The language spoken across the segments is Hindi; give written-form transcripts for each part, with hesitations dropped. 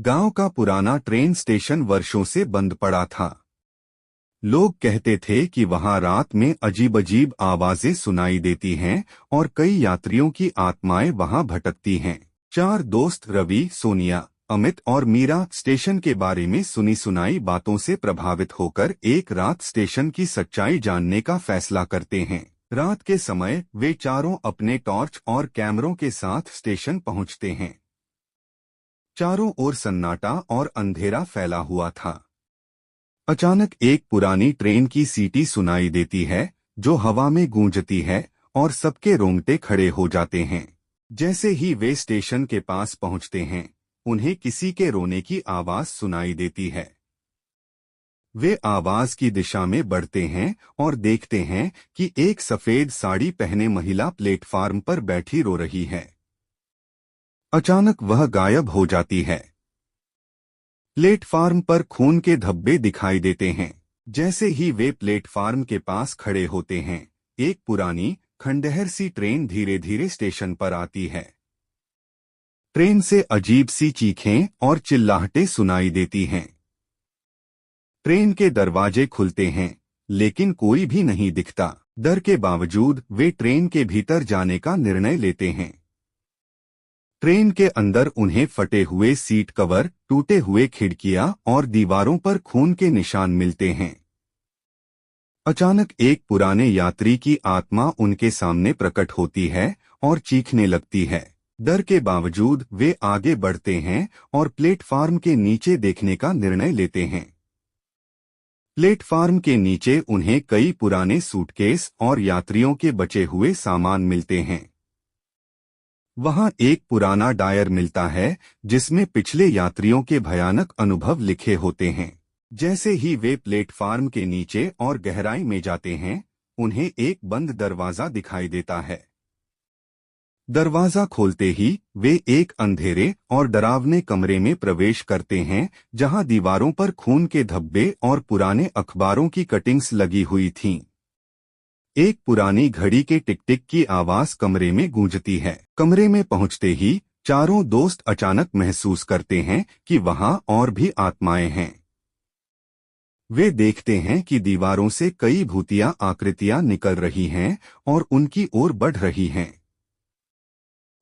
गांव का पुराना ट्रेन स्टेशन वर्षों से बंद पड़ा था। लोग कहते थे कि वहां रात में अजीब-अजीब आवाजें सुनाई देती हैं और कई यात्रियों की आत्माएं वहां भटकती हैं। चार दोस्त रवि, सोनिया, अमित और मीरा स्टेशन के बारे में सुनी सुनाई बातों से प्रभावित होकर एक रात स्टेशन की सच्चाई जानने का फैसला करते हैं। रात के समय वे चारों अपने टॉर्च और कैमरों के साथ स्टेशन पहुंचते हैं। चारों ओर सन्नाटा और अंधेरा फैला हुआ था। अचानक एक पुरानी ट्रेन की सीटी सुनाई देती है जो हवा में गूंजती है और सबके रोंगटे खड़े हो जाते हैं। जैसे ही वे स्टेशन के पास पहुंचते हैं, उन्हें किसी के रोने की आवाज सुनाई देती है। वे आवाज की दिशा में बढ़ते हैं और देखते हैं कि एक सफेद साड़ी पहने महिला प्लेटफार्म पर बैठी रो रही है। अचानक वह गायब हो जाती है। प्लेटफार्म पर खून के धब्बे दिखाई देते हैं। जैसे ही वे प्लेटफार्म के पास खड़े होते हैं, एक पुरानी खंडहर सी ट्रेन धीरे धीरे स्टेशन पर आती है। ट्रेन से अजीब सी चीखें और चिल्लाहटें सुनाई देती हैं। ट्रेन के दरवाजे खुलते हैं, लेकिन कोई भी नहीं दिखता। डर के बावजूद वे ट्रेन के भीतर जाने का निर्णय लेते हैं। ट्रेन के अंदर उन्हें फटे हुए सीट कवर, टूटे हुए खिड़कियां और दीवारों पर खून के निशान मिलते हैं। अचानक एक पुराने यात्री की आत्मा उनके सामने प्रकट होती है और चीखने लगती है। डर के बावजूद वे आगे बढ़ते हैं और प्लेटफार्म के नीचे देखने का निर्णय लेते हैं। प्लेटफार्म के नीचे उन्हें कई पुराने सूटकेस और यात्रियों के बचे हुए सामान मिलते हैं। वहां एक पुराना डायर मिलता है जिसमें पिछले यात्रियों के भयानक अनुभव लिखे होते हैं। जैसे ही वे प्लेटफार्म के नीचे और गहराई में जाते हैं, उन्हें एक बंद दरवाजा दिखाई देता है। दरवाजा खोलते ही वे एक अंधेरे और डरावने कमरे में प्रवेश करते हैं, जहां दीवारों पर खून के धब्बे और पुराने अखबारों की कटिंग्स लगी हुई थीं। एक पुरानी घड़ी के टिक टिक की आवाज कमरे में गूंजती है। कमरे में पहुंचते ही चारों दोस्त अचानक महसूस करते हैं कि वहां और भी आत्माएं हैं। वे देखते हैं कि दीवारों से कई भूतिया आकृतियां निकल रही हैं और उनकी ओर बढ़ रही हैं।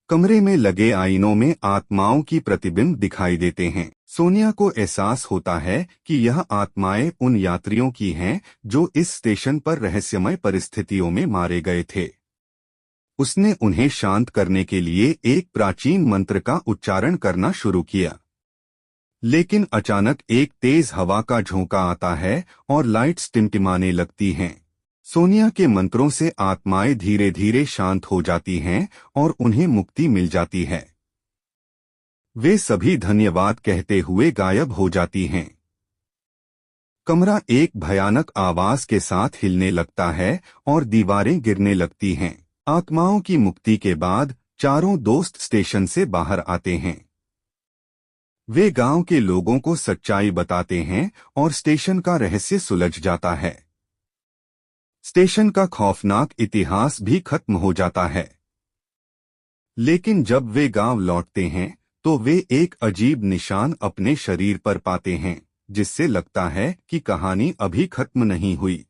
कमरे में लगे आईनों में आत्माओं की प्रतिबिंब दिखाई देते हैं। सोनिया को एहसास होता है कि यह आत्माएं उन यात्रियों की हैं जो इस स्टेशन पर रहस्यमय परिस्थितियों में मारे गए थे। उसने उन्हें शांत करने के लिए एक प्राचीन मंत्र का उच्चारण करना शुरू किया। लेकिन अचानक एक तेज हवा का झोंका आता है और लाइट्स टिमटिमाने लगती हैं। सोनिया के मंत्रों से आत्माएं धीरे धीरे शांत हो जाती हैं और उन्हें मुक्ति मिल जाती है। वे सभी धन्यवाद कहते हुए गायब हो जाती हैं। कमरा एक भयानक आवाज के साथ हिलने लगता है और दीवारें गिरने लगती हैं। आत्माओं की मुक्ति के बाद चारों दोस्त स्टेशन से बाहर आते हैं। वे गांव के लोगों को सच्चाई बताते हैं और स्टेशन का रहस्य सुलझ जाता है। स्टेशन का खौफनाक इतिहास भी खत्म हो जाता है। लेकिन जब वे गांव लौटते हैं, तो वे एक अजीब निशान अपने शरीर पर पाते हैं, जिससे लगता है कि कहानी अभी खत्म नहीं हुई।